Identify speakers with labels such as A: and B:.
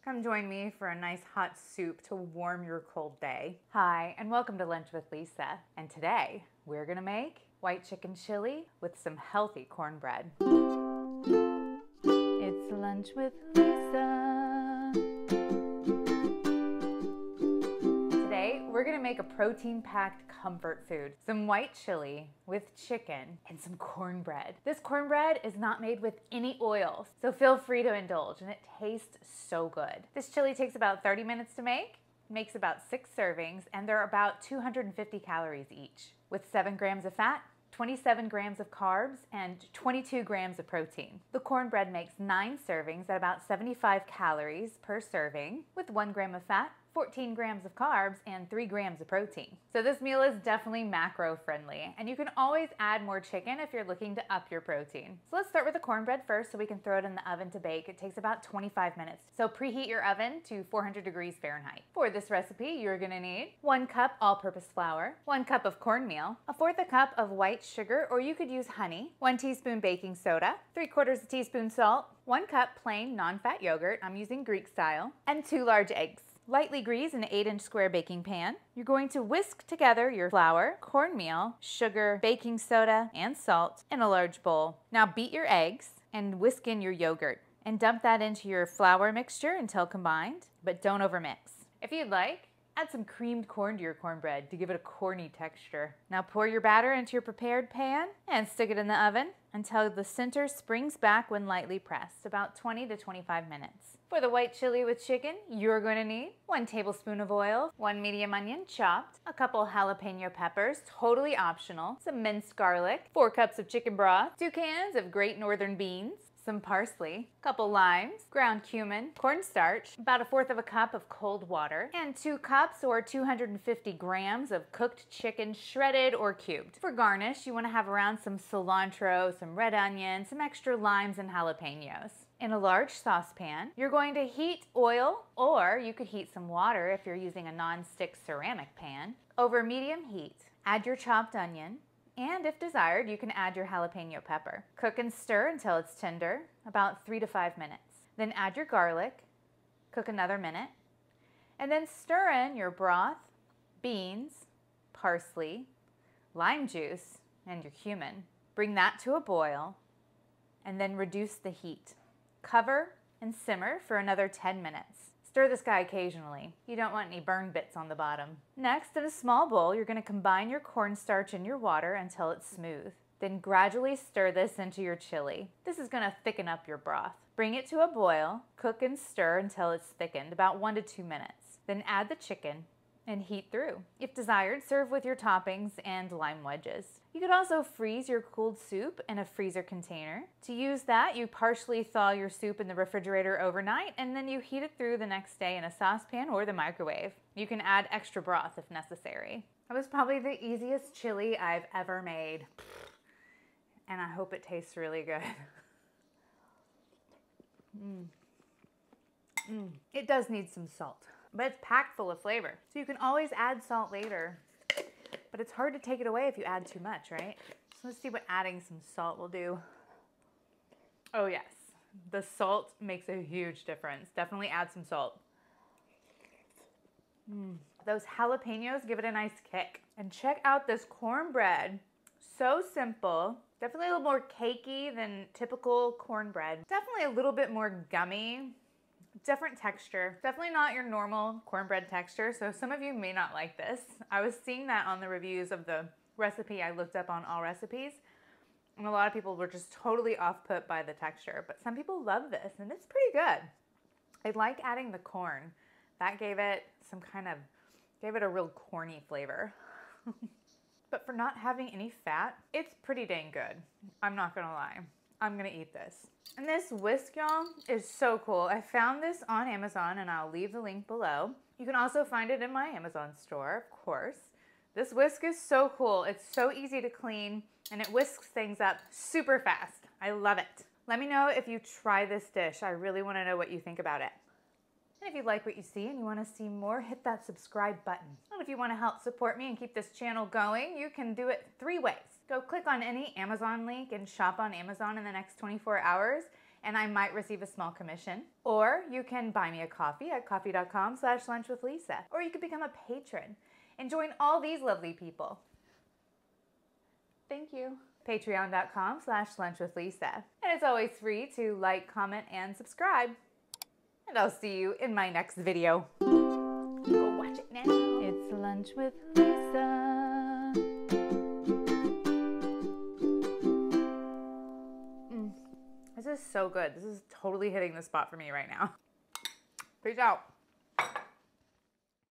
A: Come join me for a nice hot soup to warm your cold day. Hi, and welcome to Lunch with Lisa. And today, we're gonna make white chicken chili with some healthy cornbread. It's Lunch with Lisa. Today, we're gonna make a protein-packed comfort food, some white chili with chicken and some cornbread. This cornbread is not made with any oils, so feel free to indulge, and it tastes so good. This chili takes about 30 minutes to make, makes about 6 servings, and they're about 250 calories each, with 7 grams of fat, 27 grams of carbs, and 22 grams of protein. The cornbread makes 9 servings at about 75 calories per serving, with 1 gram of fat, 14 grams of carbs, and 3 grams of protein. So this meal is definitely macro friendly, and you can always add more chicken if you're looking to up your protein. So let's start with the cornbread first so we can throw it in the oven to bake. It takes about 25 minutes. So preheat your oven to 400 degrees Fahrenheit. For this recipe, you're gonna need 1 cup all-purpose flour, 1 cup of cornmeal, 1/4 cup of white sugar, or you could use honey, 1 teaspoon baking soda, 3/4 teaspoon salt, 1 cup plain non-fat yogurt, I'm using Greek style, and 2 large eggs. Lightly grease an 8-inch square baking pan. You're going to whisk together your flour, cornmeal, sugar, baking soda, and salt in a large bowl. Now beat your eggs and whisk in your yogurt and dump that into your flour mixture until combined, but don't overmix. If you'd like, add some creamed corn to your cornbread to give it a corny texture. Now pour your batter into your prepared pan and stick it in the oven until the center springs back when lightly pressed, about 20 to 25 minutes. For the white chili with chicken, you're going to need 1 tablespoon of oil, 1 medium onion chopped, a couple jalapeno peppers, totally optional, some minced garlic, 4 cups of chicken broth, 2 cans of Great Northern beans, some parsley, couple limes, ground cumin, cornstarch, about 1/4 cup of cold water, and 2 cups or 250 grams of cooked chicken shredded or cubed. For garnish, you want to have around some cilantro, some red onion, some extra limes and jalapenos. In a large saucepan, you're going to heat oil, or you could heat some water if you're using a non-stick ceramic pan, over medium heat. Add your chopped onion, and if desired, you can add your jalapeno pepper. Cook and stir until it's tender, about 3 to 5 minutes. Then add your garlic, cook another minute, and then stir in your broth, beans, parsley, lime juice, and your cumin. Bring that to a boil, and then reduce the heat. Cover and simmer for another 10 minutes. Stir this guy occasionally. You don't want any burn bits on the bottom. Next, in a small bowl, you're going to combine your cornstarch and your water until it's smooth. Then gradually stir this into your chili. This is going to thicken up your broth. Bring it to a boil, cook and stir until it's thickened, about 1 to 2 minutes. Then add the chicken and heat through. If desired, serve with your toppings and lime wedges. You could also freeze your cooled soup in a freezer container. To use that, you partially thaw your soup in the refrigerator overnight, and then you heat it through the next day in a saucepan or the microwave. You can add extra broth if necessary. That was probably the easiest chili I've ever made, and I hope it tastes really good. It does need some salt, but it's packed full of flavor. So you can always add salt later, but it's hard to take it away if you add too much, right? So let's see what adding some salt will do. Oh yes, the salt makes a huge difference. Definitely add some salt. Those jalapenos give it a nice kick. And check out this cornbread. So simple. Definitely a little more cakey than typical cornbread. Definitely a little bit more gummy. Different texture. Definitely not your normal cornbread texture, so some of you may not like this. I was seeing that on the reviews of the recipe I looked up on All Recipes, and a lot of people were just totally off-put by the texture, but some people love this, and it's pretty good. I like adding the corn. That gave it a real corny flavor. But for not having any fat, it's pretty dang good. I'm not gonna lie. I'm gonna eat this. And this whisk, y'all, is so cool. I found this on Amazon, and I'll leave the link below. You can also find it in my Amazon store, of course. This whisk is so cool. It's so easy to clean, and it whisks things up super fast. I love it. Let me know if you try this dish. I really wanna know what you think about it. And if you like what you see and you want to see more, hit that subscribe button. And if you want to help support me and keep this channel going, you can do it 3 ways. Go click on any Amazon link and shop on Amazon in the next 24 hours, and I might receive a small commission. Or you can buy me a coffee at coffee.com/lunchwithlisa. Or you could become a patron and join all these lovely people. Thank you. Patreon.com/lunchwithlisa. And it's always free to like, comment, and subscribe. And I'll see you in my next video. Go watch it now. It's Lunch with Lisa. This is so good. This is totally hitting the spot for me right now. Peace out.